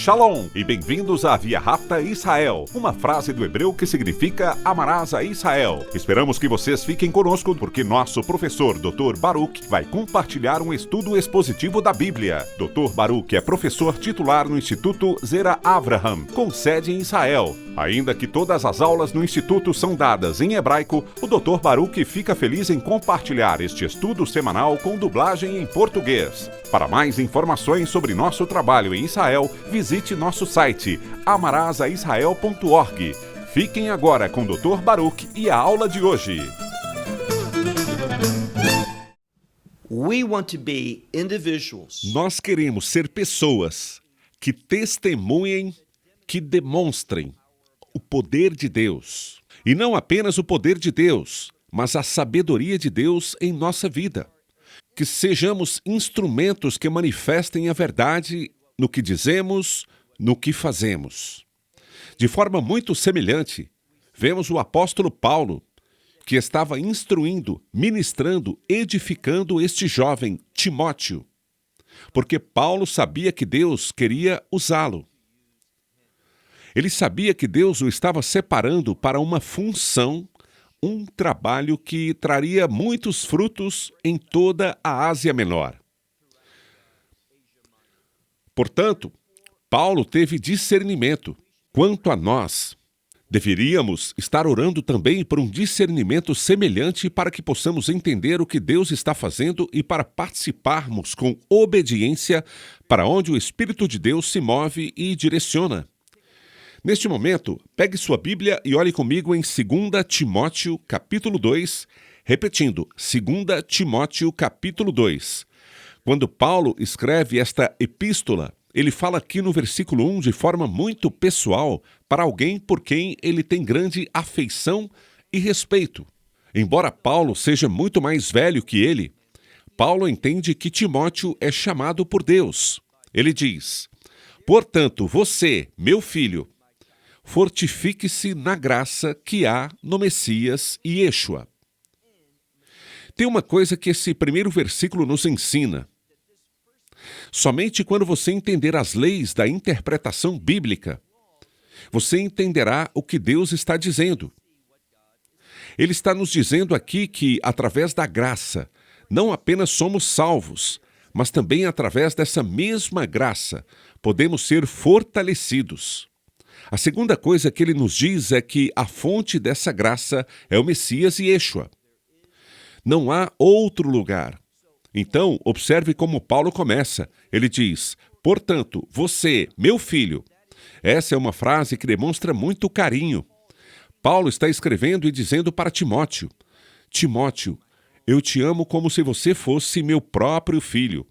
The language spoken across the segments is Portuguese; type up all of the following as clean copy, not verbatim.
Shalom e bem-vindos à Via Rápida Israel, uma frase do hebreu que significa amarás a Israel. Esperamos que vocês fiquem conosco porque nosso professor Dr. Baruch vai compartilhar um estudo expositivo da Bíblia. Dr. Baruch é professor titular no Instituto Zera Avraham, com sede em Israel. Ainda que todas as aulas no Instituto são dadas em hebraico, o Dr. Baruch fica feliz em compartilhar este estudo semanal com dublagem em português. Para mais informações sobre nosso trabalho em Israel, visite nosso site amarasaisrael.org. Fiquem agora com o Dr. Baruch e a aula de hoje. Nós queremos ser pessoas que testemunhem, que demonstrem o poder de Deus. E não apenas o poder de Deus, mas a sabedoria de Deus em nossa vida. Que sejamos instrumentos que manifestem a verdade no que dizemos, no que fazemos. De forma muito semelhante, vemos o apóstolo Paulo, que estava instruindo, ministrando, edificando este jovem Timóteo, porque Paulo sabia que Deus queria usá-lo. Ele sabia que Deus o estava separando para uma função, um trabalho que traria muitos frutos em toda a Ásia Menor. Portanto, Paulo teve discernimento. Quanto a nós, deveríamos estar orando também por um discernimento semelhante para que possamos entender o que Deus está fazendo e para participarmos com obediência para onde o Espírito de Deus se move e direciona. Neste momento, pegue sua Bíblia e olhe comigo em 2 Timóteo, capítulo 2, repetindo, 2 Timóteo, capítulo 2. Quando Paulo escreve esta epístola, ele fala aqui no versículo 1 de forma muito pessoal para alguém por quem ele tem grande afeição e respeito. Embora Paulo seja muito mais velho que ele, Paulo entende que Timóteo é chamado por Deus. Ele diz, portanto, você, meu filho, fortifique-se na graça que há no Messias e Yeshua. Tem uma coisa que esse primeiro versículo nos ensina. Somente quando você entender as leis da interpretação bíblica, você entenderá o que Deus está dizendo. Ele está nos dizendo aqui que, através da graça, não apenas somos salvos, mas também através dessa mesma graça, podemos ser fortalecidos. A segunda coisa que ele nos diz é que a fonte dessa graça é o Messias e Yeshua. Não há outro lugar. Então, observe como Paulo começa. Ele diz, portanto, você, meu filho. Essa é uma frase que demonstra muito carinho. Paulo está escrevendo e dizendo para Timóteo, Timóteo, eu te amo como se você fosse meu próprio filho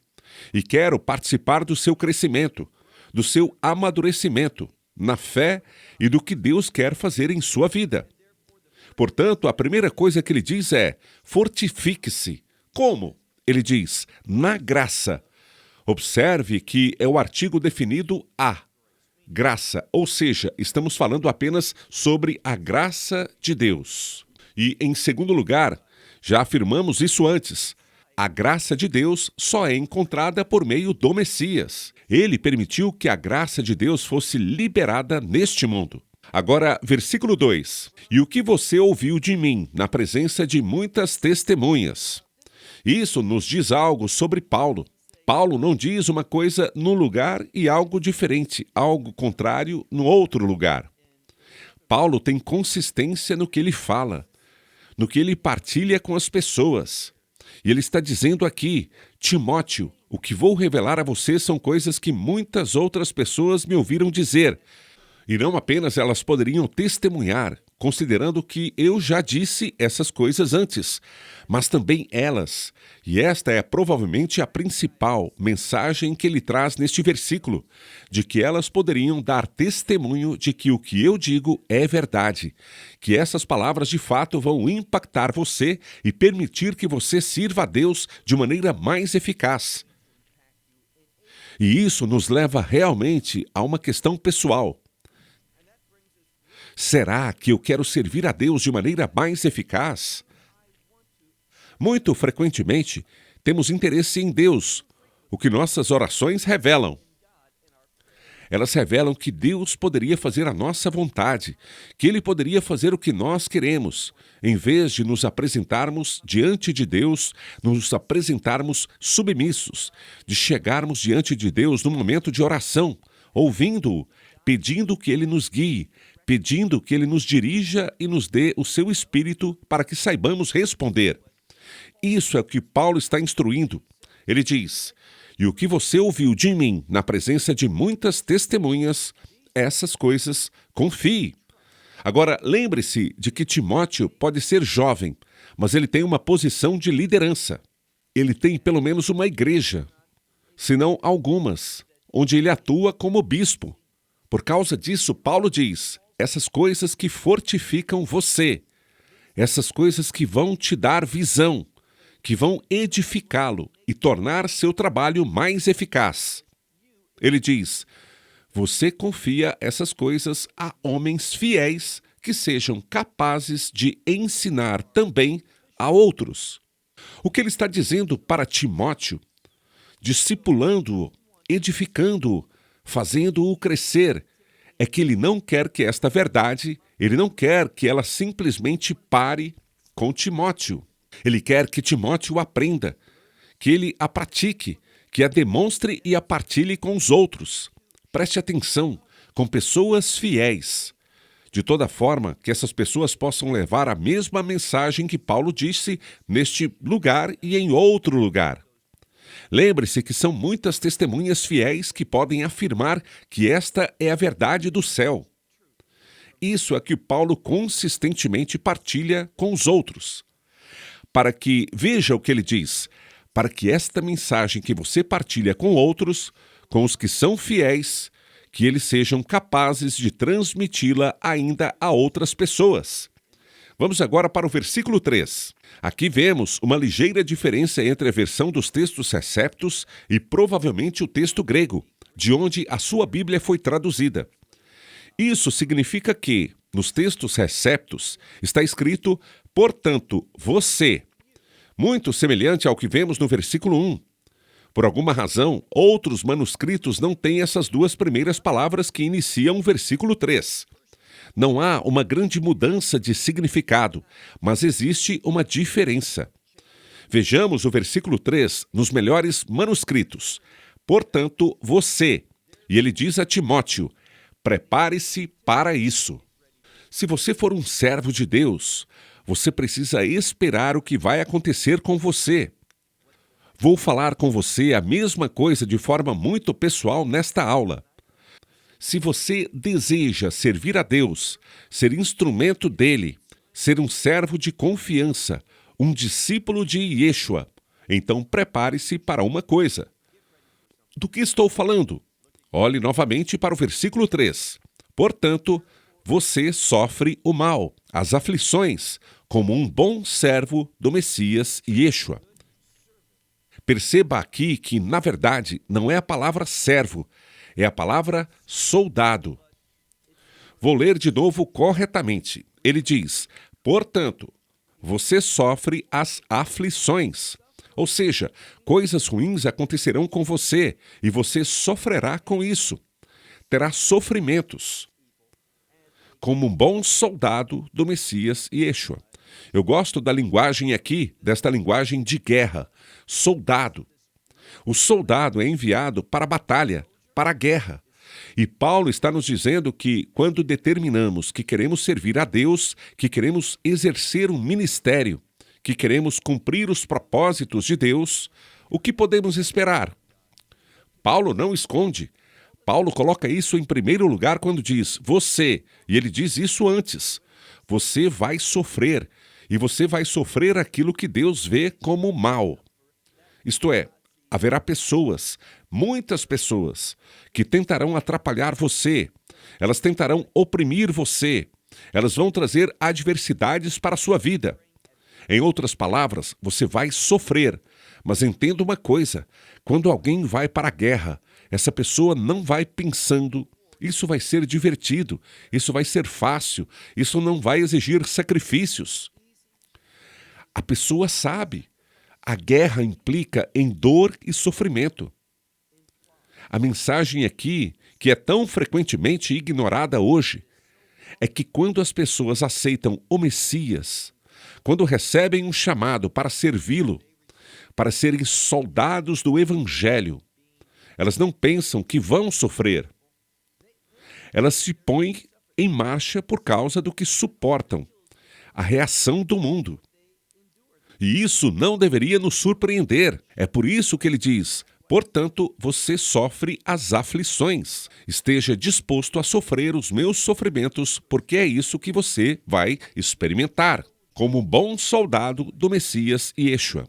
e quero participar do seu crescimento, do seu amadurecimento, na fé e do que Deus quer fazer em sua vida. Portanto, a primeira coisa que ele diz é, fortifique-se. Como? Ele diz, na graça. Observe que é o artigo definido a graça, ou seja, estamos falando apenas sobre a graça de Deus. E, em segundo lugar, já afirmamos isso antes, a graça de Deus só é encontrada por meio do Messias. Ele permitiu que a graça de Deus fosse liberada neste mundo. Agora, versículo 2. E o que você ouviu de mim na presença de muitas testemunhas? Isso nos diz algo sobre Paulo. Paulo não diz uma coisa num lugar e algo diferente, algo contrário no outro lugar. Paulo tem consistência no que ele fala, no que ele partilha com as pessoas. E ele está dizendo aqui, Timóteo, o que vou revelar a você são coisas que muitas outras pessoas me ouviram dizer. E não apenas elas poderiam testemunhar, considerando que eu já disse essas coisas antes, mas também elas. E esta é provavelmente a principal mensagem que ele traz neste versículo, de que elas poderiam dar testemunho de que o que eu digo é verdade, que essas palavras de fato vão impactar você e permitir que você sirva a Deus de maneira mais eficaz. E isso nos leva realmente a uma questão pessoal. Será que eu quero servir a Deus de maneira mais eficaz? Muito frequentemente, temos interesse em Deus, o que nossas orações revelam. Elas revelam que Deus poderia fazer a nossa vontade, que Ele poderia fazer o que nós queremos, em vez de nos apresentarmos diante de Deus, nos apresentarmos submissos, de chegarmos diante de Deus no momento de oração, ouvindo-o, pedindo que Ele nos guie, pedindo que Ele nos dirija e nos dê o seu Espírito para que saibamos responder. Isso é o que Paulo está instruindo. Ele diz: e o que você ouviu de mim na presença de muitas testemunhas, essas coisas confie. Agora, lembre-se de que Timóteo pode ser jovem, mas ele tem uma posição de liderança. Ele tem pelo menos uma igreja, se não algumas, onde ele atua como bispo. Por causa disso, Paulo diz: essas coisas que fortificam você, essas coisas que vão te dar visão, que vão edificá-lo e tornar seu trabalho mais eficaz. Ele diz: você confia essas coisas a homens fiéis que sejam capazes de ensinar também a outros. O que ele está dizendo para Timóteo, discipulando-o, edificando-o, fazendo-o crescer, é que ele não quer que esta verdade, ele não quer que ela simplesmente pare com Timóteo. Ele quer que Timóteo aprenda, que ele a pratique, que a demonstre e a partilhe com os outros. Preste atenção, com pessoas fiéis. De toda forma, que essas pessoas possam levar a mesma mensagem que Paulo disse neste lugar e em outro lugar. Lembre-se que são muitas testemunhas fiéis que podem afirmar que esta é a verdade do céu. Isso é que Paulo consistentemente partilha com os outros. Para que, veja o que ele diz, para que esta mensagem que você partilha com outros, com os que são fiéis, que eles sejam capazes de transmiti-la ainda a outras pessoas. Vamos agora para o versículo 3. Aqui vemos uma ligeira diferença entre a versão dos textos receptos e provavelmente o texto grego, de onde a sua Bíblia foi traduzida. Isso significa que, nos textos receptos, está escrito: portanto, você, muito semelhante ao que vemos no versículo 1. Por alguma razão, outros manuscritos não têm essas duas primeiras palavras que iniciam o versículo 3. Não há uma grande mudança de significado, mas existe uma diferença. Vejamos o versículo 3 nos melhores manuscritos. Portanto, você, e ele diz a Timóteo, prepare-se para isso. Se você for um servo de Deus, você precisa esperar o que vai acontecer com você. Vou falar com você a mesma coisa de forma muito pessoal nesta aula. Se você deseja servir a Deus, ser instrumento dele, ser um servo de confiança, um discípulo de Yeshua, então prepare-se para uma coisa. Do que estou falando? Olhe novamente para o versículo 3. Portanto, você sofre o mal, as aflições, como um bom servo do Messias Yeshua. Perceba aqui que, na verdade, não é a palavra servo, é a palavra soldado. Vou ler de novo corretamente. Ele diz: portanto, você sofre as aflições. Ou seja, coisas ruins acontecerão com você e você sofrerá com isso. Terá sofrimentos. Como um bom soldado do Messias Yeshua. Eu gosto da linguagem aqui, desta linguagem de guerra. Soldado. O soldado é enviado para a batalha, para a guerra. E Paulo está nos dizendo que, quando determinamos que queremos servir a Deus, que queremos exercer um ministério, que queremos cumprir os propósitos de Deus, o que podemos esperar? Paulo não esconde. Paulo coloca isso em primeiro lugar quando diz você, e ele diz isso antes. Você vai sofrer, e você vai sofrer aquilo que Deus vê como mal. Isto é, haverá pessoas, muitas pessoas, que tentarão atrapalhar você, elas tentarão oprimir você, elas vão trazer adversidades para a sua vida. Em outras palavras, você vai sofrer, mas entenda uma coisa, quando alguém vai para a guerra, essa pessoa não vai pensando, isso vai ser divertido, isso vai ser fácil, isso não vai exigir sacrifícios. A pessoa sabe. A guerra implica em dor e sofrimento. A mensagem aqui que é tão frequentemente ignorada hoje, é que quando as pessoas aceitam o Messias, quando recebem um chamado para servi-lo, para serem soldados do Evangelho, elas não pensam que vão sofrer. Elas se põem em marcha por causa do que suportam, a reação do mundo. E isso não deveria nos surpreender. É por isso que ele diz: portanto, você sofre as aflições. Esteja disposto a sofrer os meus sofrimentos, porque é isso que você vai experimentar, como bom soldado do Messias Yeshua.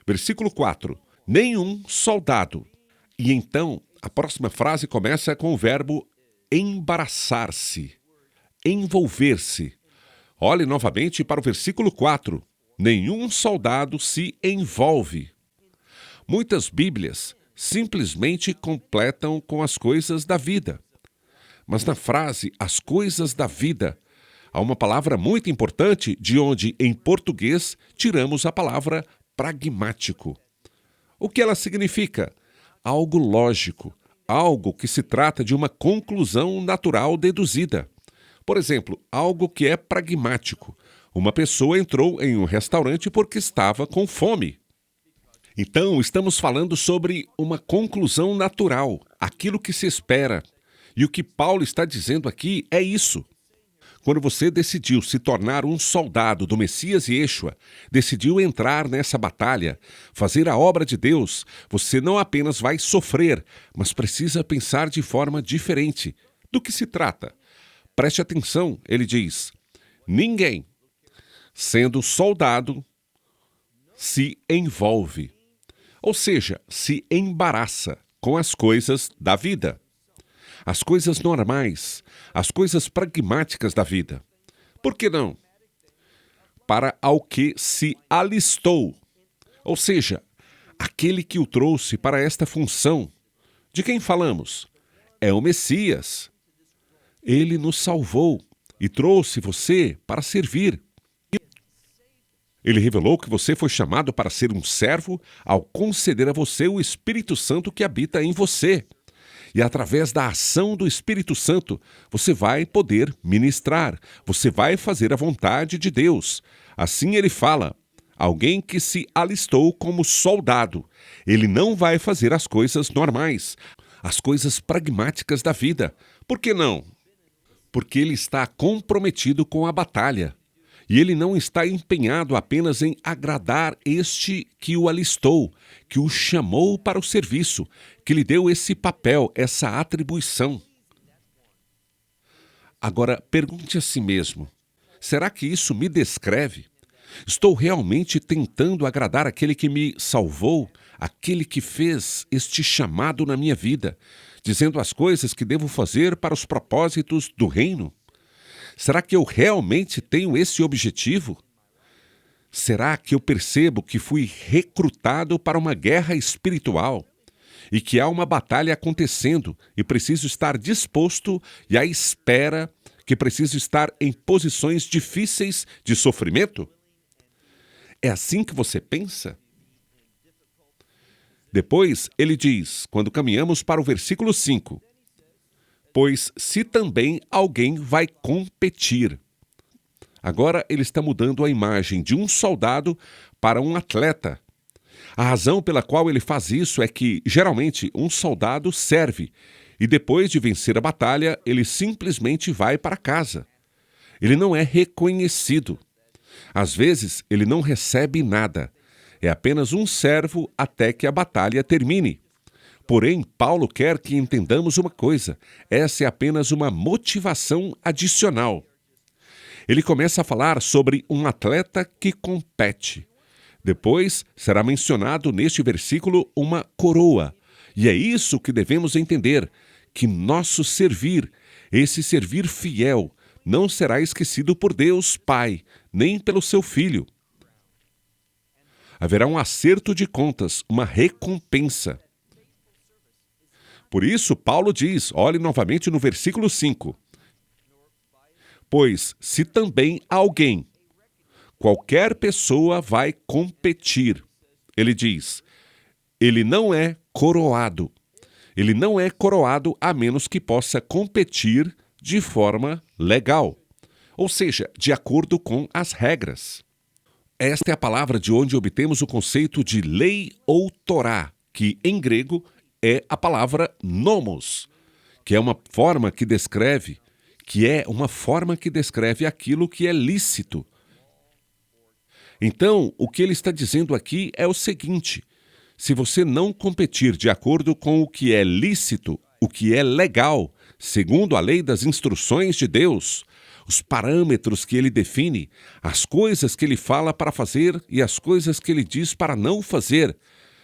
Versículo 4. Nenhum soldado. E então, a próxima frase começa com o verbo embaraçar-se, envolver-se. Olhe novamente para o versículo 4. Nenhum soldado se envolve. Muitas Bíblias simplesmente completam com as coisas da vida. Mas na frase as coisas da vida, há uma palavra muito importante de onde, em português, tiramos a palavra pragmático. O que ela significa? Algo lógico, algo que se trata de uma conclusão natural deduzida. Por exemplo, algo que é pragmático. Uma pessoa entrou em um restaurante porque estava com fome. Então, estamos falando sobre uma conclusão natural, aquilo que se espera. E o que Paulo está dizendo aqui é isso. Quando você decidiu se tornar um soldado do Messias Yeshua, decidiu entrar nessa batalha, fazer a obra de Deus, você não apenas vai sofrer, mas precisa pensar de forma diferente. Do que se trata? Preste atenção, ele diz: ninguém, sendo soldado, se envolve. Ou seja, se embaraça com as coisas da vida. As coisas normais, as coisas pragmáticas da vida. Por que não? Para ao que se alistou. Ou seja, aquele que o trouxe para esta função. De quem falamos? É o Messias. Ele nos salvou e trouxe você para servir. Ele revelou que você foi chamado para ser um servo ao conceder a você o Espírito Santo que habita em você. E através da ação do Espírito Santo, você vai poder ministrar, você vai fazer a vontade de Deus. Assim ele fala, alguém que se alistou como soldado. Ele não vai fazer as coisas normais, as coisas pragmáticas da vida. Por que não? Porque ele está comprometido com a batalha. E ele não está empenhado apenas em agradar este que o alistou, que o chamou para o serviço, que lhe deu esse papel, essa atribuição. Agora, pergunte a si mesmo, será que isso me descreve? Estou realmente tentando agradar aquele que me salvou, aquele que fez este chamado na minha vida, dizendo as coisas que devo fazer para os propósitos do reino? Será que eu realmente tenho esse objetivo? Será que eu percebo que fui recrutado para uma guerra espiritual e que há uma batalha acontecendo e preciso estar disposto e à espera, que preciso estar em posições difíceis de sofrimento? É assim que você pensa? Depois ele diz, quando caminhamos para o versículo 5, pois se também alguém vai competir. Agora ele está mudando a imagem de um soldado para um atleta. A razão pela qual ele faz isso é que, geralmente, um soldado serve e depois de vencer a batalha, ele simplesmente vai para casa. Ele não é reconhecido. Às vezes, ele não recebe nada. É apenas um servo até que a batalha termine. Porém, Paulo quer que entendamos uma coisa. Essa é apenas uma motivação adicional. Ele começa a falar sobre um atleta que compete. Depois, será mencionado neste versículo uma coroa. E é isso que devemos entender, que nosso servir, esse servir fiel, não será esquecido por Deus Pai, nem pelo seu Filho. Haverá um acerto de contas, uma recompensa. Por isso, Paulo diz, olhe novamente no versículo 5, pois se também alguém, qualquer pessoa vai competir, ele diz, ele não é coroado, Ele não é coroado a menos que possa competir de forma legal, ou seja, de acordo com as regras. Esta é a palavra de onde obtemos o conceito de lei ou Torá, que em grego é a palavra nomos, que é uma forma que descreve aquilo que é lícito. Então, o que ele está dizendo aqui é o seguinte: se você não competir de acordo com o que é lícito, o que é legal, segundo a lei das instruções de Deus, os parâmetros que ele define, as coisas que ele fala para fazer e as coisas que ele diz para não fazer,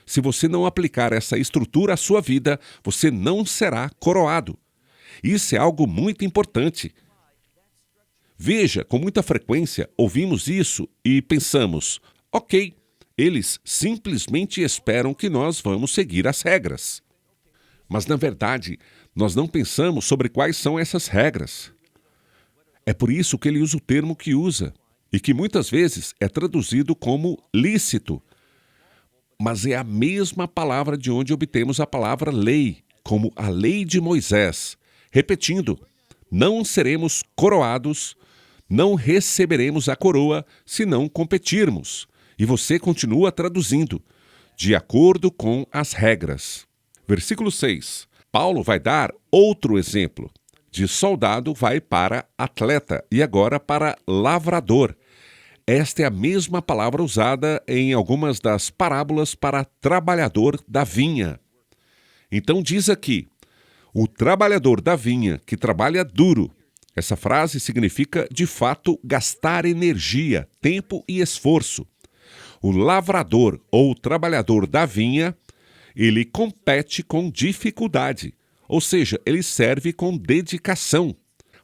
se você não aplicar essa estrutura à sua vida, você não será coroado. Isso é algo muito importante. Veja, com muita frequência ouvimos isso e pensamos, ok, eles simplesmente esperam que nós vamos seguir as regras. Mas, na verdade, nós não pensamos sobre quais são essas regras. É por isso que ele usa o termo que usa, e que muitas vezes é traduzido como lícito. Mas é a mesma palavra de onde obtemos a palavra lei, como a lei de Moisés. Repetindo, não seremos coroados, não receberemos a coroa se não competirmos. E você continua traduzindo, de acordo com as regras. Versículo 6. Paulo vai dar outro exemplo. De soldado vai para atleta e agora para lavrador. Esta é a mesma palavra usada em algumas das parábolas para trabalhador da vinha. Então diz aqui, o trabalhador da vinha que trabalha duro. Essa frase significa, de fato, gastar energia, tempo e esforço. O lavrador ou trabalhador da vinha, ele compete com dificuldade. Ou seja, ele serve com dedicação,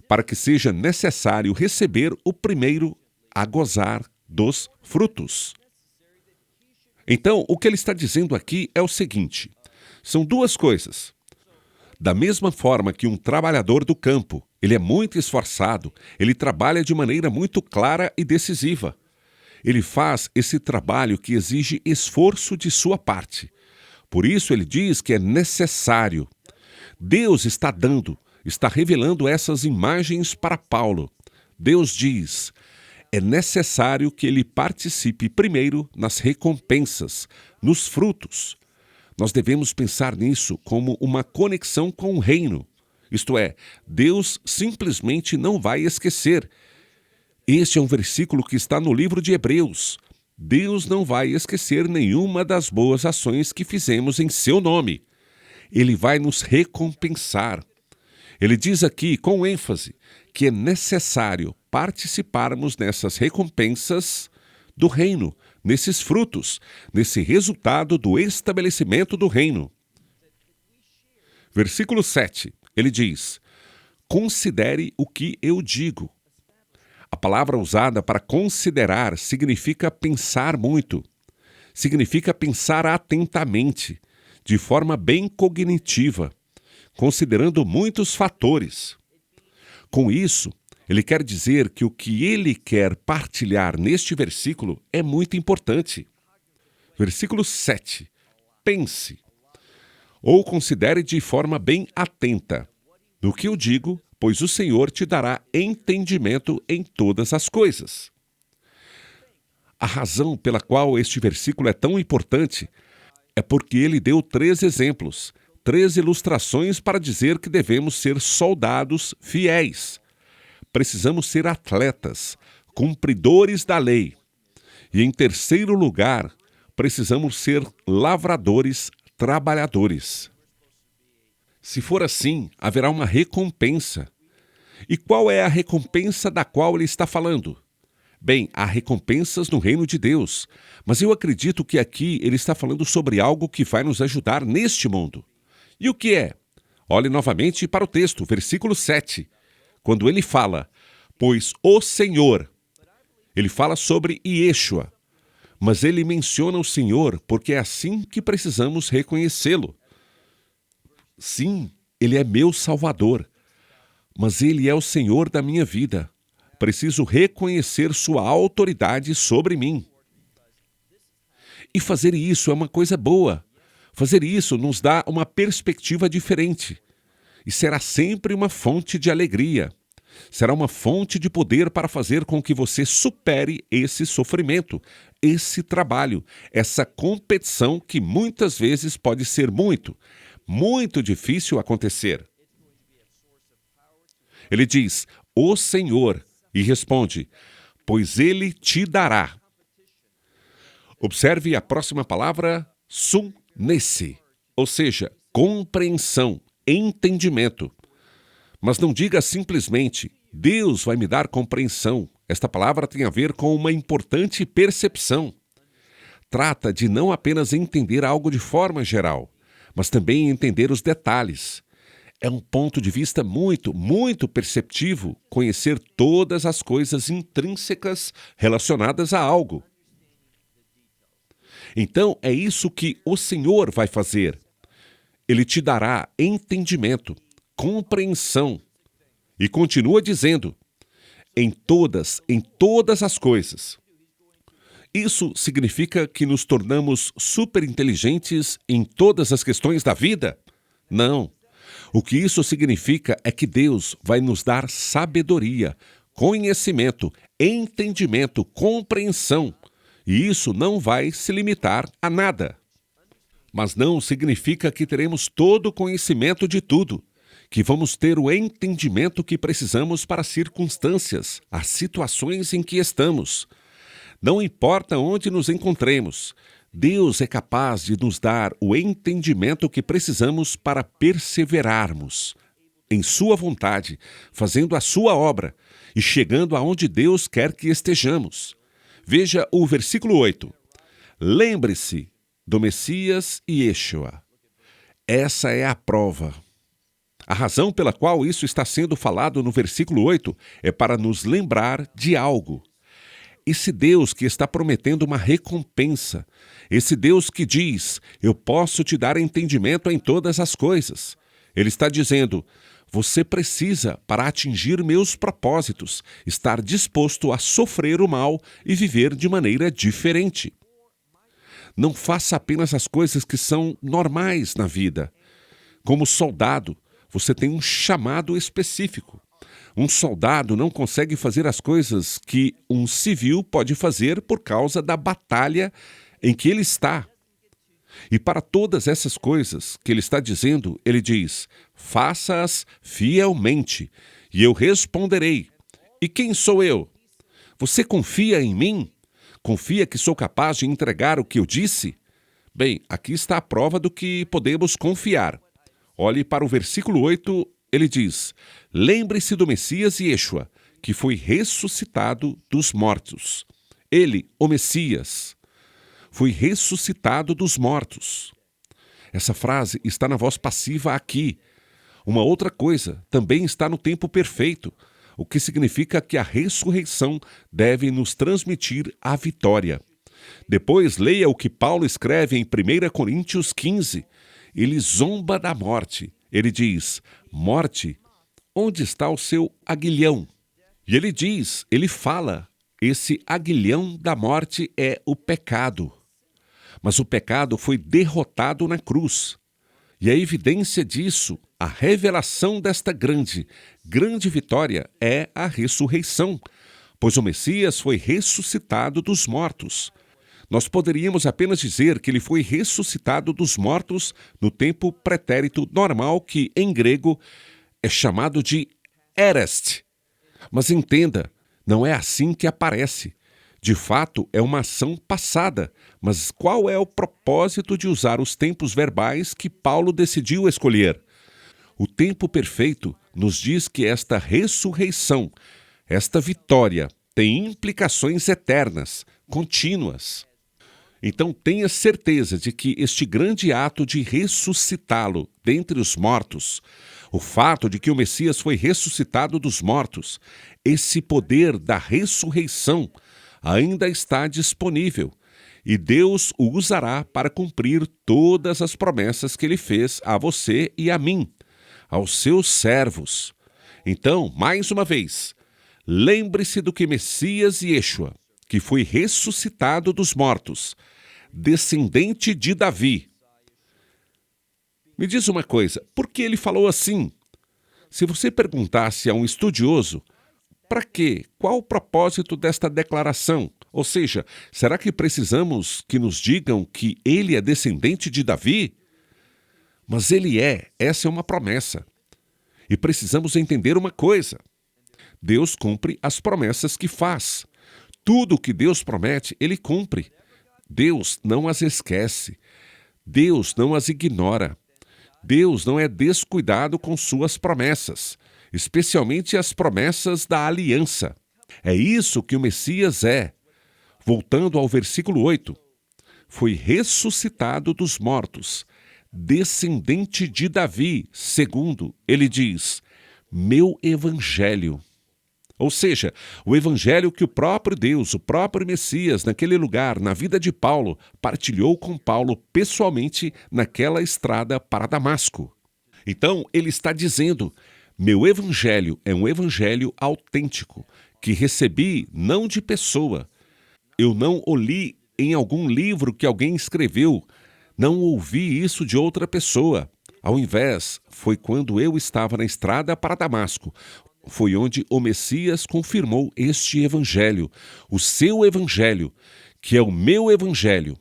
para que seja necessário receber o primeiro a gozar dos frutos. Então, o que ele está dizendo aqui é o seguinte: são duas coisas. Da mesma forma que um trabalhador do campo, ele é muito esforçado, ele trabalha de maneira muito clara e decisiva. Ele faz esse trabalho que exige esforço de sua parte. Por isso ele diz que é necessário. Deus está revelando essas imagens para Paulo. Deus diz, é necessário que ele participe primeiro nas recompensas, nos frutos. Nós devemos pensar nisso como uma conexão com o reino. Isto é, Deus simplesmente não vai esquecer. Este é um versículo que está no livro de Hebreus. Deus não vai esquecer nenhuma das boas ações que fizemos em seu nome. Ele vai nos recompensar. Ele diz aqui, com ênfase, que é necessário participarmos nessas recompensas do reino, nesses frutos, nesse resultado do estabelecimento do reino. Versículo 7, ele diz, considere o que eu digo. A palavra usada para considerar significa pensar muito, significa pensar atentamente, de forma bem cognitiva, considerando muitos fatores. Com isso, ele quer dizer que o que ele quer partilhar neste versículo é muito importante. Versículo 7. Pense, ou considere de forma bem atenta no que eu digo, pois o Senhor te dará entendimento em todas as coisas. A razão pela qual este versículo é tão importante é porque ele deu 3 exemplos, 3 ilustrações para dizer que devemos ser soldados fiéis. Precisamos ser atletas, cumpridores da lei. E em terceiro lugar, precisamos ser lavradores, trabalhadores. Se for assim, haverá uma recompensa. E qual é a recompensa da qual ele está falando? Bem, há recompensas no reino de Deus, mas eu acredito que aqui ele está falando sobre algo que vai nos ajudar neste mundo. E o que é? Olhe novamente para o texto, versículo 7, quando ele fala, pois o Senhor, ele fala sobre Yeshua, mas ele menciona o Senhor porque é assim que precisamos reconhecê-lo. Sim, ele é meu Salvador, mas ele é o Senhor da minha vida. Preciso reconhecer sua autoridade sobre mim. E fazer isso é uma coisa boa, Fazer isso nos dá uma perspectiva diferente e será sempre uma fonte de alegria. Será uma fonte de poder para fazer com que você supere esse sofrimento, esse trabalho, essa competição que muitas vezes pode ser muito, muito difícil acontecer. Ele diz, o Senhor, e responde, pois Ele te dará. Observe a próxima palavra, nesse, ou seja, compreensão, entendimento. Mas não diga simplesmente, Deus vai me dar compreensão. Esta palavra tem a ver com uma importante percepção. Trata de não apenas entender algo de forma geral, mas também entender os detalhes. É um ponto de vista muito, muito perceptivo conhecer todas as coisas intrínsecas relacionadas a algo. Então, é isso que o Senhor vai fazer. Ele te dará entendimento, compreensão. E continua dizendo, em todas as coisas. Isso significa que nos tornamos superinteligentes em todas as questões da vida? Não. O que isso significa é que Deus vai nos dar sabedoria, conhecimento, entendimento, compreensão. E isso não vai se limitar a nada. Mas não significa que teremos todo o conhecimento de tudo, que vamos ter o entendimento que precisamos para as circunstâncias, as situações em que estamos. Não importa onde nos encontremos, Deus é capaz de nos dar o entendimento que precisamos para perseverarmos em Sua vontade, fazendo a Sua obra e chegando aonde Deus quer que estejamos. Veja o versículo 8. Lembre-se do Messias e Yeshua. Essa é a prova. A razão pela qual isso está sendo falado no versículo 8 é para nos lembrar de algo. Esse Deus que está prometendo uma recompensa, esse Deus que diz, eu posso te dar entendimento em todas as coisas. Ele está dizendo, você precisa, para atingir meus propósitos, estar disposto a sofrer o mal e viver de maneira diferente. Não faça apenas as coisas que são normais na vida. Como soldado, você tem um chamado específico. Um soldado não consegue fazer as coisas que um civil pode fazer por causa da batalha em que ele está. E para todas essas coisas que ele está dizendo, ele diz, faça-as fielmente, e eu responderei. E quem sou eu? Você confia em mim? Confia que sou capaz de entregar o que eu disse? Bem, aqui está a prova do que podemos confiar. Olhe para o versículo 8, ele diz, lembre-se do Messias Yeshua, que foi ressuscitado dos mortos. Ele, o Messias, foi ressuscitado dos mortos. Essa frase está na voz passiva aqui. Uma outra coisa, também está no tempo perfeito, o que significa que a ressurreição deve nos transmitir a vitória. Depois, leia o que Paulo escreve em 1 Coríntios 15. Ele zomba da morte. Ele diz, morte, onde está o seu aguilhão? E ele diz, ele fala, esse aguilhão da morte é o pecado. Mas o pecado foi derrotado na cruz. E a evidência disso, a revelação desta grande vitória é a ressurreição, pois o Messias foi ressuscitado dos mortos. Nós poderíamos apenas dizer que ele foi ressuscitado dos mortos no tempo pretérito normal, que em grego é chamado de erest. Mas entenda, não é assim que aparece. De fato, é uma ação passada, mas qual é o propósito de usar os tempos verbais que Paulo decidiu escolher? O tempo perfeito nos diz que esta ressurreição, esta vitória, tem implicações eternas, contínuas. Então tenha certeza de que este grande ato de ressuscitá-lo dentre os mortos, o fato de que o Messias foi ressuscitado dos mortos, esse poder da ressurreição ainda está disponível e Deus o usará para cumprir todas as promessas que ele fez a você e a mim, aos seus servos. Então, mais uma vez, lembre-se do que Messias Yeshua, que foi ressuscitado dos mortos, descendente de Davi. Me diz uma coisa, por que ele falou assim? Se você perguntasse a um estudioso, para quê? Qual o propósito desta declaração? Ou seja, será que precisamos que nos digam que ele é descendente de Davi? Mas ele é, essa é uma promessa. E precisamos entender uma coisa. Deus cumpre as promessas que faz. Tudo o que Deus promete, ele cumpre. Deus não as esquece. Deus não as ignora. Deus não é descuidado com suas promessas, especialmente as promessas da aliança. É isso que o Messias é. Voltando ao versículo 8, foi ressuscitado dos mortos, descendente de Davi, segundo, ele diz, meu evangelho. Ou seja, o evangelho que o próprio Deus, o próprio Messias, naquele lugar, na vida de Paulo, partilhou com Paulo pessoalmente naquela estrada para Damasco. Então, ele está dizendo, meu evangelho é um evangelho autêntico, que recebi não de pessoa. Eu não o li em algum livro que alguém escreveu, não ouvi isso de outra pessoa. Ao invés, foi quando eu estava na estrada para Damasco. Foi onde o Messias confirmou este evangelho, o seu evangelho, que é o meu evangelho.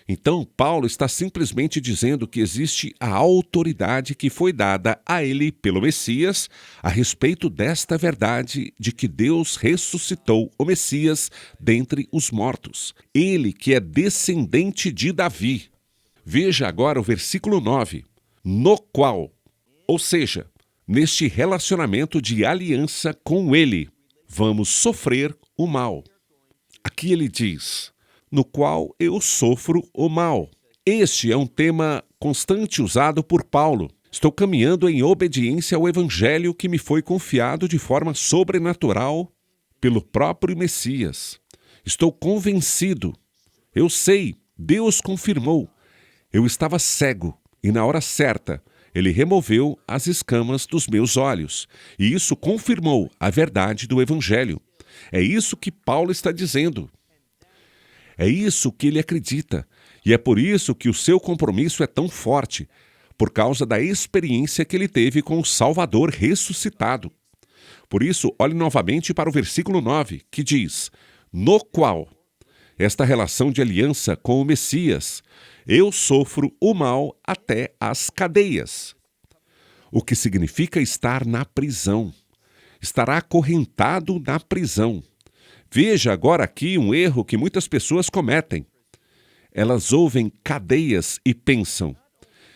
Então, Paulo está simplesmente dizendo que existe a autoridade que foi dada a ele pelo Messias a respeito desta verdade de que Deus ressuscitou o Messias dentre os mortos. Ele que é descendente de Davi. Veja agora o versículo 9. No qual, ou seja, neste relacionamento de aliança com ele, vamos sofrer o mal. Aqui ele diz, no qual eu sofro o mal. Este é um tema constante usado por Paulo. Estou caminhando em obediência ao evangelho que me foi confiado de forma sobrenatural pelo próprio Messias. Estou convencido. Eu sei, Deus confirmou. Eu estava cego e na hora certa, ele removeu as escamas dos meus olhos, e isso confirmou a verdade do Evangelho. É isso que Paulo está dizendo. É isso que ele acredita, e é por isso que o seu compromisso é tão forte, por causa da experiência que ele teve com o Salvador ressuscitado. Por isso, olhe novamente para o versículo 9, que diz, no qual, esta relação de aliança com o Messias, eu sofro o mal até as cadeias. O que significa estar na prisão. Estará acorrentado na prisão. Veja agora aqui um erro que muitas pessoas cometem. Elas ouvem cadeias e pensam,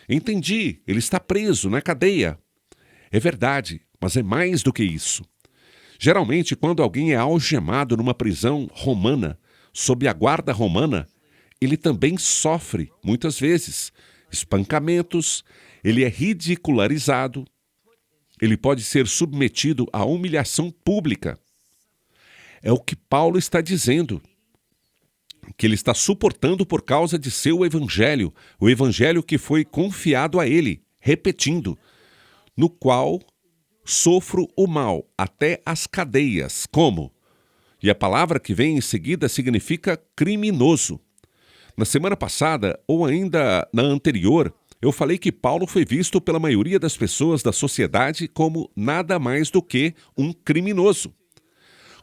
entendi, ele está preso na cadeia. É verdade, mas é mais do que isso. Geralmente, quando alguém é algemado numa prisão romana, sob a guarda romana, ele também sofre, muitas vezes, espancamentos, ele é ridicularizado, ele pode ser submetido à humilhação pública. É o que Paulo está dizendo, que ele está suportando por causa de seu evangelho, o evangelho que foi confiado a ele, repetindo, no qual sofro o mal até as cadeias. Como? E a palavra que vem em seguida significa criminoso. Na semana passada, ou ainda na anterior, eu falei que Paulo foi visto pela maioria das pessoas da sociedade como nada mais do que um criminoso.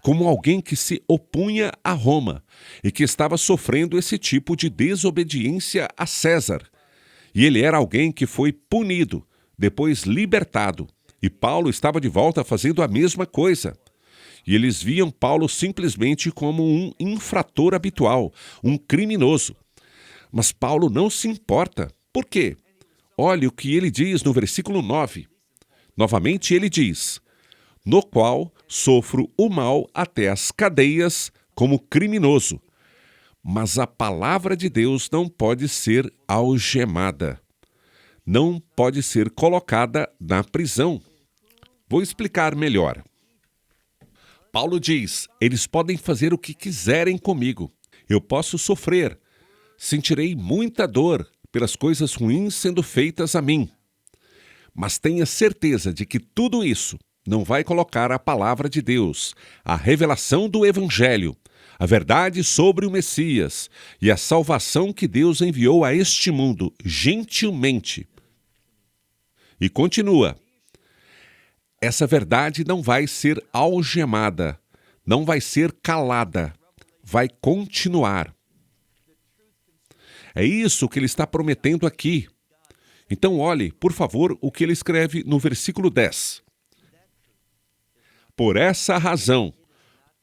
Como alguém que se opunha a Roma e que estava sofrendo esse tipo de desobediência a César. E ele era alguém que foi punido, depois libertado. E Paulo estava de volta fazendo a mesma coisa. E eles viam Paulo simplesmente como um infrator habitual, um criminoso. Mas Paulo não se importa. Por quê? Olha o que ele diz no versículo 9. Novamente ele diz, no qual sofro o mal até as cadeias como criminoso. Mas a palavra de Deus não pode ser algemada. Não pode ser colocada na prisão. Vou explicar melhor. Paulo diz, eles podem fazer o que quiserem comigo. Eu posso sofrer. Sentirei muita dor pelas coisas ruins sendo feitas a mim. Mas tenha certeza de que tudo isso não vai colocar a palavra de Deus, a revelação do Evangelho, a verdade sobre o Messias e a salvação que Deus enviou a este mundo gentilmente. E continua. Essa verdade não vai ser algemada, não vai ser calada, vai continuar. É isso que ele está prometendo aqui. Então olhe, por favor, o que ele escreve no versículo 10. Por essa razão,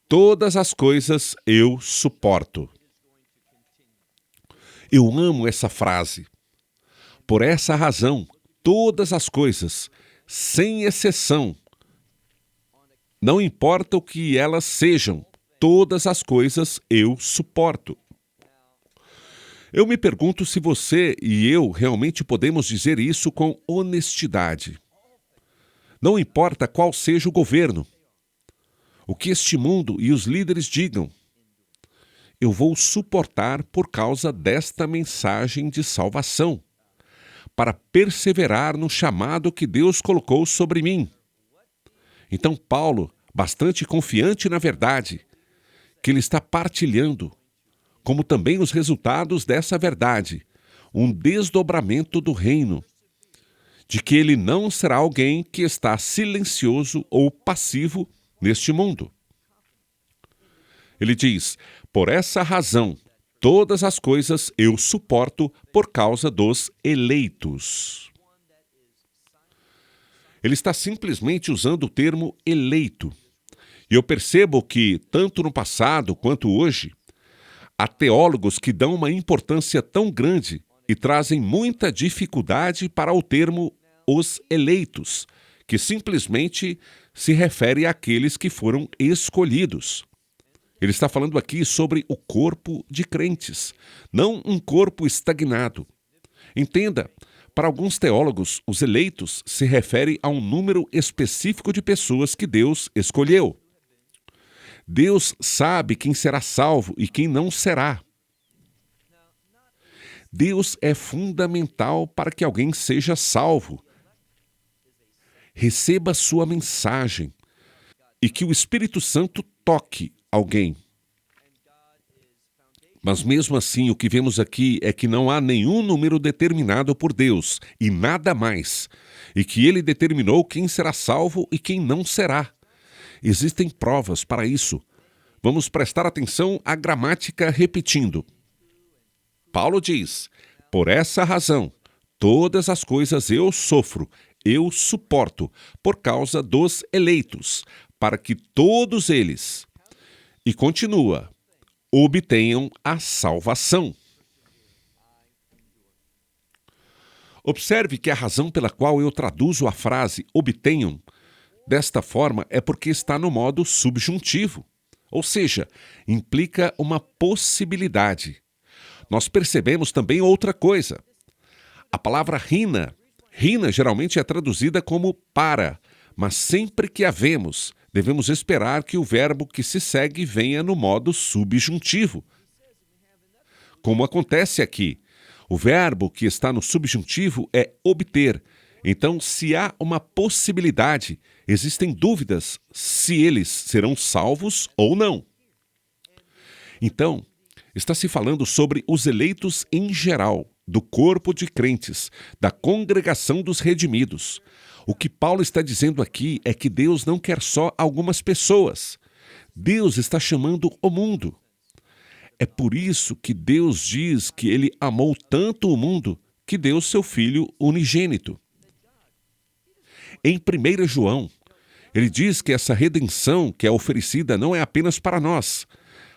todas as coisas eu suporto. Eu amo essa frase. Por essa razão, todas as coisas, sem exceção, não importa o que elas sejam, todas as coisas eu suporto. Eu me pergunto se você e eu realmente podemos dizer isso com honestidade. Não importa qual seja o governo, o que este mundo e os líderes digam, eu vou suportar por causa desta mensagem de salvação, para perseverar no chamado que Deus colocou sobre mim. Então Paulo, bastante confiante na verdade, que ele está partilhando, como também os resultados dessa verdade, um desdobramento do reino, de que ele não será alguém que está silencioso ou passivo neste mundo. Ele diz, por essa razão, todas as coisas eu suporto por causa dos eleitos. Ele está simplesmente usando o termo eleito. E eu percebo que, tanto no passado quanto hoje, há teólogos que dão uma importância tão grande e trazem muita dificuldade para o termo os eleitos, que simplesmente se refere àqueles que foram escolhidos. Ele está falando aqui sobre o corpo de crentes, não um corpo estagnado. Entenda, para alguns teólogos, os eleitos se refere a um número específico de pessoas que Deus escolheu. Deus sabe quem será salvo e quem não será. Deus é fundamental para que alguém seja salvo. Receba sua mensagem e que o Espírito Santo toque alguém. Mas mesmo assim, o que vemos aqui é que não há nenhum número determinado por Deus e nada mais, e que Ele determinou quem será salvo e quem não será. Existem provas para isso. Vamos prestar atenção à gramática repetindo. Paulo diz, por essa razão, todas as coisas eu sofro, eu suporto, por causa dos eleitos, para que todos eles, e continua, obtenham a salvação. Observe que a razão pela qual eu traduzo a frase obtenham desta forma é porque está no modo subjuntivo, ou seja, implica uma possibilidade. Nós percebemos também outra coisa. A palavra rina geralmente é traduzida como para, mas sempre que a vemos, devemos esperar que o verbo que se segue venha no modo subjuntivo. Como acontece aqui, o verbo que está no subjuntivo é obter. Então, se há uma possibilidade, existem dúvidas se eles serão salvos ou não. Então, está se falando sobre os eleitos em geral, do corpo de crentes, da congregação dos redimidos. O que Paulo está dizendo aqui é que Deus não quer só algumas pessoas. Deus está chamando o mundo. É por isso que Deus diz que Ele amou tanto o mundo que deu seu Filho unigênito. Em 1 João, ele diz que essa redenção que é oferecida não é apenas para nós,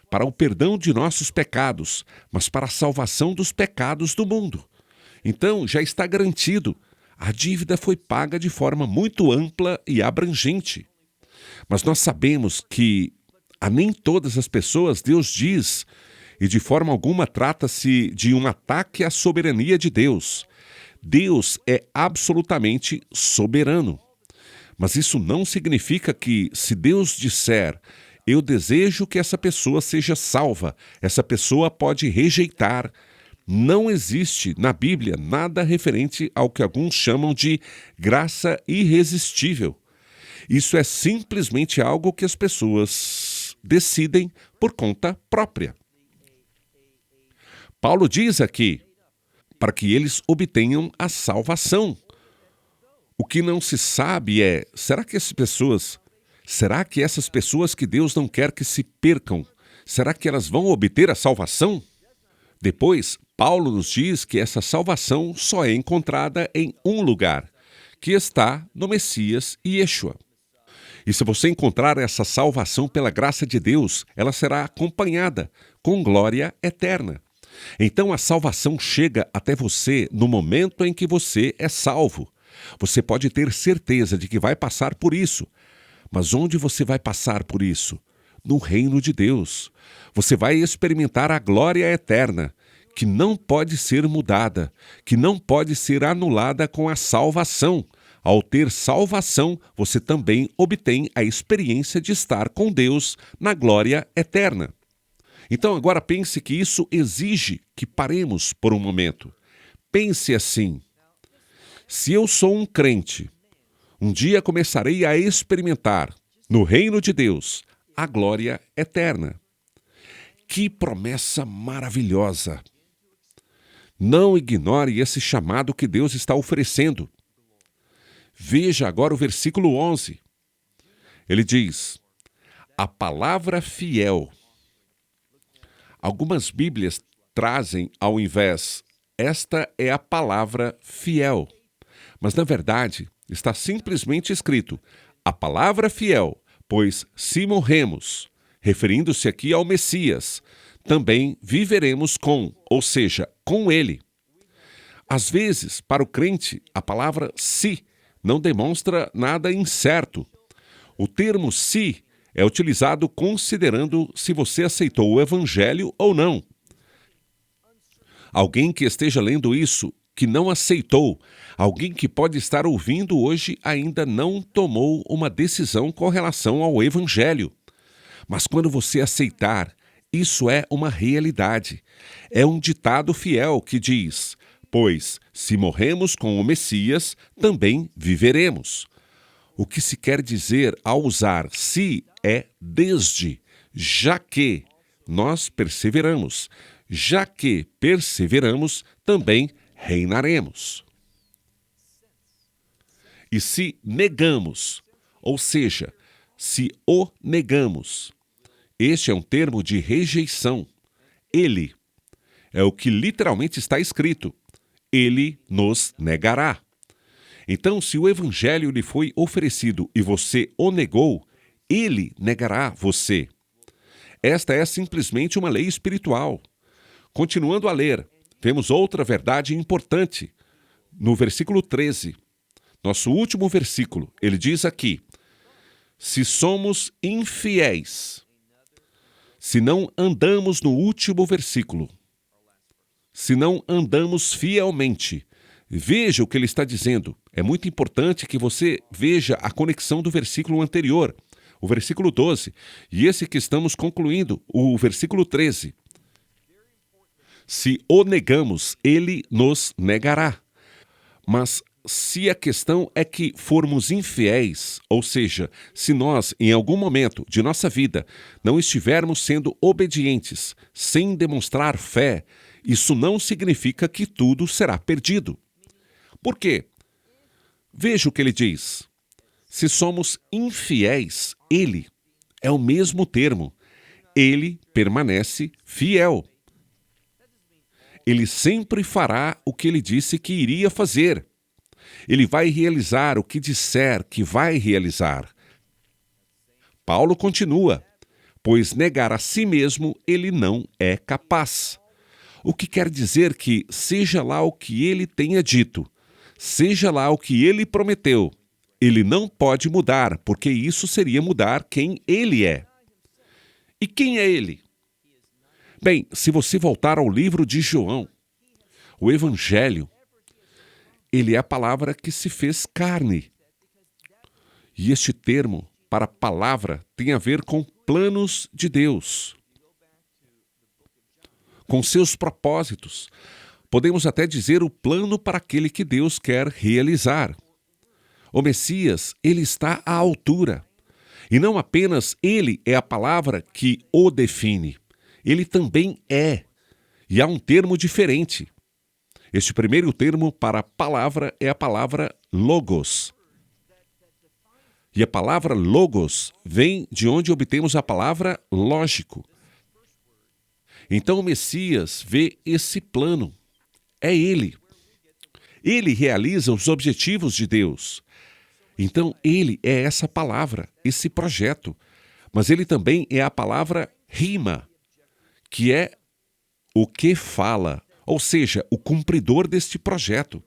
para o perdão de nossos pecados, mas para a salvação dos pecados do mundo. Então, já está garantido. A dívida foi paga de forma muito ampla e abrangente. Mas nós sabemos que a nem todas as pessoas Deus diz, e de forma alguma trata-se de um ataque à soberania de Deus. Deus é absolutamente soberano. Mas isso não significa que, se Deus disser, eu desejo que essa pessoa seja salva, essa pessoa pode rejeitar. Não existe na Bíblia nada referente ao que alguns chamam de graça irresistível. Isso é simplesmente algo que as pessoas decidem por conta própria. Paulo diz aqui, para que eles obtenham a salvação. O que não se sabe é, será que essas pessoas que Deus não quer que se percam, será que elas vão obter a salvação? Depois, Paulo nos diz que essa salvação só é encontrada em um lugar, que está no Messias e Yeshua. E se você encontrar essa salvação pela graça de Deus, ela será acompanhada com glória eterna. Então a salvação chega até você no momento em que você é salvo. Você pode ter certeza de que vai passar por isso. Mas onde você vai passar por isso? No reino de Deus. Você vai experimentar a glória eterna, que não pode ser mudada, que não pode ser anulada com a salvação. Ao ter salvação, você também obtém a experiência de estar com Deus na glória eterna. Então agora pense que isso exige que paremos por um momento. Pense assim: se eu sou um crente, um dia começarei a experimentar, no reino de Deus, a glória eterna. Que promessa maravilhosa! Não ignore esse chamado que Deus está oferecendo. Veja agora o versículo 11. Ele diz: a palavra fiel. Algumas Bíblias trazem ao invés, esta é a palavra fiel. Mas na verdade, está simplesmente escrito, a palavra fiel, pois se morremos, referindo-se aqui ao Messias, também viveremos com, ou seja, com ele. Às vezes, para o crente, a palavra se não demonstra nada incerto. O termo se é utilizado considerando se você aceitou o evangelho ou não. Alguém que esteja lendo isso, que não aceitou, alguém que pode estar ouvindo hoje ainda não tomou uma decisão com relação ao evangelho. Mas quando você aceitar, isso é uma realidade. É um ditado fiel que diz: pois, se morremos com o Messias, também viveremos. O que se quer dizer ao usar se é desde, já que nós perseveramos. Já que perseveramos, também reinaremos. E se negamos, ou seja, se o negamos, este é um termo de rejeição. Ele é o que literalmente está escrito. Ele nos negará. Então, se o evangelho lhe foi oferecido e você o negou, ele negará você. Esta é simplesmente uma lei espiritual. Continuando a ler, vemos outra verdade importante. No versículo 13, nosso último versículo, ele diz aqui: se somos infiéis, se não andamos no último versículo, se não andamos fielmente. Veja o que ele está dizendo. É muito importante que você veja a conexão do versículo anterior, o versículo 12, e esse que estamos concluindo, o versículo 13. Se o negamos, ele nos negará. Mas se a questão é que formos infiéis, ou seja, se nós, em algum momento de nossa vida, não estivermos sendo obedientes, sem demonstrar fé, isso não significa que tudo será perdido. Por quê? Veja o que ele diz. Se somos infiéis, ele é o mesmo termo. Ele permanece fiel. Ele sempre fará o que ele disse que iria fazer. Ele vai realizar o que disser que vai realizar. Paulo continua, pois negar a si mesmo ele não é capaz. O que quer dizer que, seja lá o que ele tenha dito, seja lá o que ele prometeu, ele não pode mudar, porque isso seria mudar quem ele é. E quem é ele? Bem, se você voltar ao livro de João, o Evangelho, ele é a palavra que se fez carne. E este termo, para palavra, tem a ver com planos de Deus, com seus propósitos. Podemos até dizer o plano para aquele que Deus quer realizar. O Messias, ele está à altura. E não apenas ele é a palavra que o define. Ele também é. E há um termo diferente. Este primeiro termo para palavra é a palavra logos. E a palavra logos vem de onde obtemos a palavra lógico. Então o Messias vê esse plano. É ele. Ele realiza os objetivos de Deus. Então ele é essa palavra, esse projeto. Mas ele também é a palavra rima, que é o que fala, ou seja, o cumpridor deste projeto.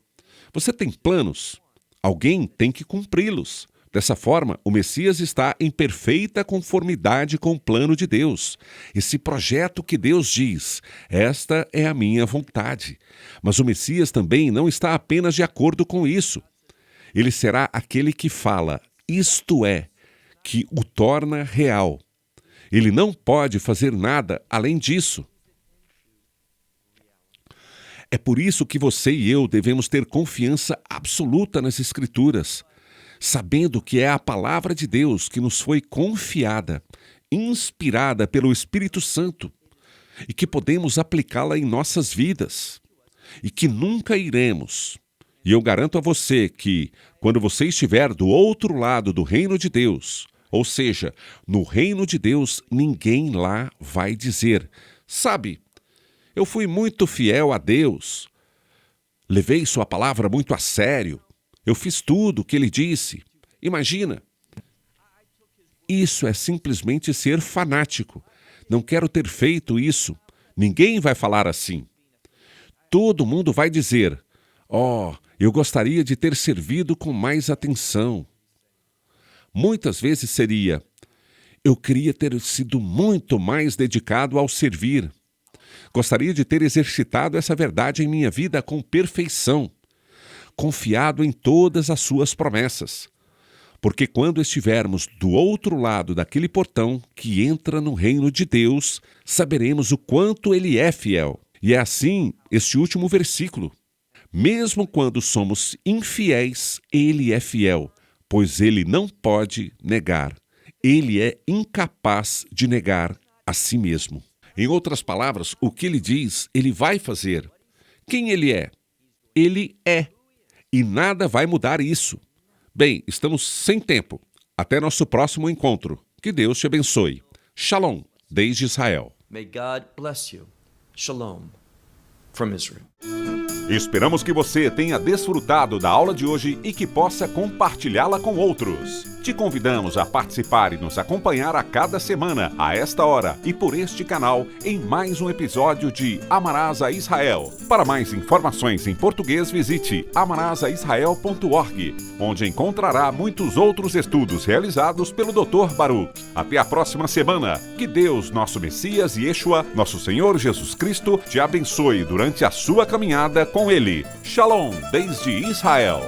Você tem planos? Alguém tem que cumpri-los. Dessa forma, o Messias está em perfeita conformidade com o plano de Deus. Esse projeto que Deus diz, esta é a minha vontade. Mas o Messias também não está apenas de acordo com isso. Ele será aquele que fala, isto é, que o torna real. Ele não pode fazer nada além disso. É por isso que você e eu devemos ter confiança absoluta nas Escrituras, sabendo que é a palavra de Deus que nos foi confiada, inspirada pelo Espírito Santo, e que podemos aplicá-la em nossas vidas, e que nunca iremos. E eu garanto a você que, quando você estiver do outro lado do reino de Deus, ou seja, no reino de Deus, ninguém lá vai dizer, sabe, eu fui muito fiel a Deus, levei sua palavra muito a sério, eu fiz tudo o que ele disse. Imagina. Isso é simplesmente ser fanático. Não quero ter feito isso. Ninguém vai falar assim. Todo mundo vai dizer, eu gostaria de ter servido com mais atenção. Muitas vezes seria, eu queria ter sido muito mais dedicado ao servir. Gostaria de ter exercitado essa verdade em minha vida com perfeição, confiado em todas as suas promessas. Porque quando estivermos do outro lado daquele portão que entra no reino de Deus, saberemos o quanto ele é fiel. E é assim este último versículo. Mesmo quando somos infiéis, ele é fiel, pois ele não pode negar. Ele é incapaz de negar a si mesmo. Em outras palavras, o que ele diz, ele vai fazer. Quem ele é? Ele é. E nada vai mudar isso. Bem, estamos sem tempo. Até nosso próximo encontro. Que Deus te abençoe. Shalom, desde Israel. May God bless you. Shalom from Israel. Esperamos que você tenha desfrutado da aula de hoje e que possa compartilhá-la com outros. Te convidamos a participar e nos acompanhar a cada semana, a esta hora e por este canal, em mais um episódio de Amarás a Israel. Para mais informações em português, visite amarasaisrael.org, onde encontrará muitos outros estudos realizados pelo Dr. Baruch. Até a próxima semana. Que Deus, nosso Messias e Yeshua, nosso Senhor Jesus Cristo, te abençoe durante a sua caminhada com Ele. Shalom, desde Israel.